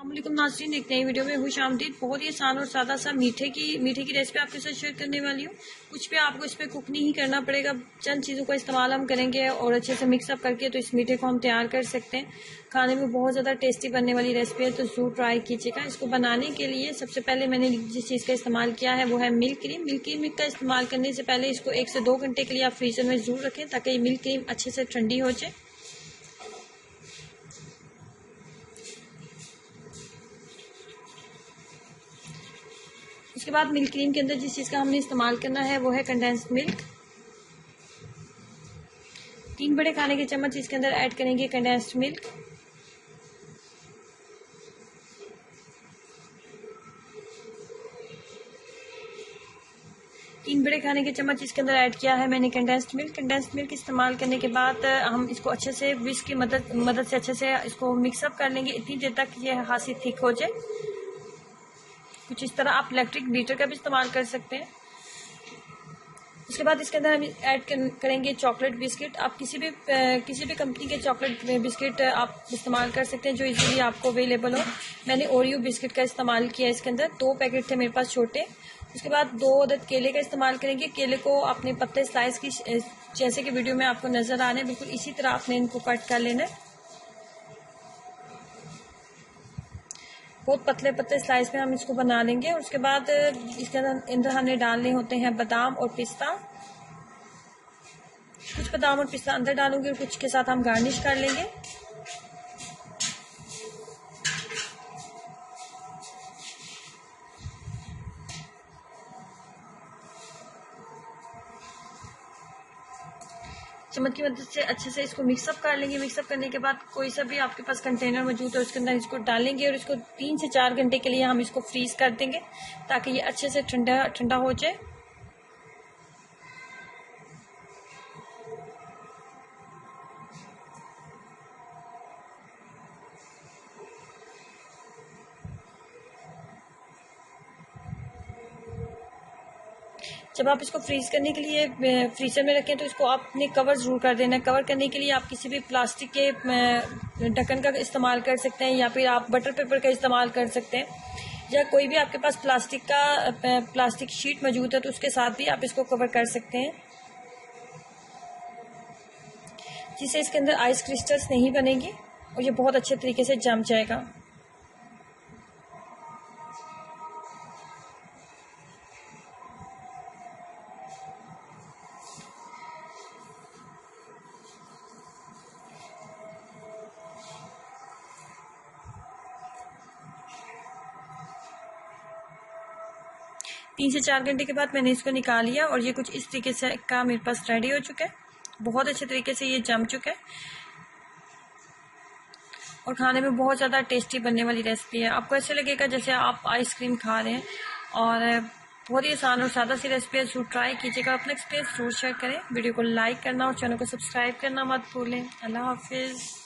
अस्सलामुअलैकुम नाज़रीन, एक नई वीडियो में खुश आमदीद। बहुत ही आसान और सादा सा मीठे की रेसिपी आपके साथ शेयर करने वाली हूँ। कुछ भी आपको इस पर कुक नहीं करना पड़ेगा, चंद चीज़ों का इस्तेमाल हम करेंगे और अच्छे से मिक्सअप करके तो इस मीठे को हम तैयार कर सकते हैं। खाने में बहुत ज़्यादा टेस्टी बनने वाली रेसिपी है, तो ज़रूर ट्राई कीजिएगा। इसको बनाने के लिए सबसे पहले मैंने जिस चीज़ का इस्तेमाल किया है वो है मिल्क क्रीम। मिल्क क्रीम का इस्तेमाल करने से पहले इसको 1 से 2 घंटे के लिए आप फ्रीज़र में ज़रूर रखें ताकि ये मिल्क क्रीम अच्छे से ठंडी हो जाए। उसके बाद मिल्क क्रीम के अंदर जिस चीज़ का हमने इस्तेमाल करना है वो है कंडेंस्ड मिल्क। 3 बड़े खाने के चम्मच इसके अंदर ऐड करेंगे कंडेंस्ड मिल्क। तीन बड़े खाने के चम्मच इसके अंदर ऐड किया है मैंने कंडेंस्ड मिल्क। कंडेंस्ड मिल्क इस्तेमाल करने के बाद हम इसको अच्छे से विस्क की मदद से अच्छे से इसको मिक्सअप कर लेंगे इतनी देर तक ये हाथ से थिक हो जाए। कुछ इस तरह आप इलेक्ट्रिक बीटर का भी इस्तेमाल कर सकते हैं। उसके बाद इसके अंदर हम ऐड करेंगे चॉकलेट बिस्किट। आप किसी भी कंपनी के चॉकलेट बिस्किट आप इस्तेमाल कर सकते हैं जो इजीली आपको अवेलेबल हो। मैंने ओरियो बिस्किट का इस्तेमाल किया इसके अंदर, 2 पैकेट थे मेरे पास छोटे। उसके बाद 2 अदद केले का इस्तेमाल करेंगे। केले को अपने पतले स्लाइस की जैसे कि वीडियो में आपको नजर आ रहे हैं, बिल्कुल इसी तरह आपने इनको कट कर लेना है। बहुत पतले पतले स्लाइस में हम इसको बना लेंगे। और उसके बाद इसके अंदर हमने डालने होते हैं बादाम और पिस्ता। कुछ बादाम और पिस्ता अंदर डालूंगी और कुछ के साथ हम गार्निश कर लेंगे। चम्मच की मदद से अच्छे से इसको मिक्सअप कर लेंगे। मिक्सअप करने के बाद कोई सा भी आपके पास कंटेनर मौजूद है उसके अंदर इसको डालेंगे और इसको 3 से 4 घंटे के लिए हम इसको फ्रीज कर देंगे ताकि ये अच्छे से ठंडा हो जाए। जब आप इसको फ्रीज करने के लिए फ्रीजर में रखें तो इसको आपने कवर जरूर कर देना है। कवर करने के लिए आप किसी भी प्लास्टिक के ढक्कन का इस्तेमाल कर सकते हैं या फिर आप बटर पेपर का इस्तेमाल कर सकते हैं, या कोई भी आपके पास प्लास्टिक शीट मौजूद है तो उसके साथ भी आप इसको कवर कर सकते हैं, जिससे इसके अंदर आइस क्रिस्टल्स नहीं बनेगी और ये बहुत अच्छे तरीके से जम जाएगा। तीन से 4 घंटे के बाद मैंने इसको निकाल लिया और ये कुछ इस तरीके से का मेरे पास रेडी हो चुका है। बहुत अच्छे तरीके से ये जम चुका है और खाने में बहुत ज़्यादा टेस्टी बनने वाली रेसिपी है। आपको ऐसे लगेगा जैसे आप आइसक्रीम खा रहे हैं और बहुत ही आसान और सादा सी रेसिपी है। जरूर ट्राई कीजिएगा, अपना एक्सपीरियंस जरूर शेयर करें। वीडियो को लाइक करना और चैनल को सब्सक्राइब करना मत भूलें। अल्लाह हाफिज़।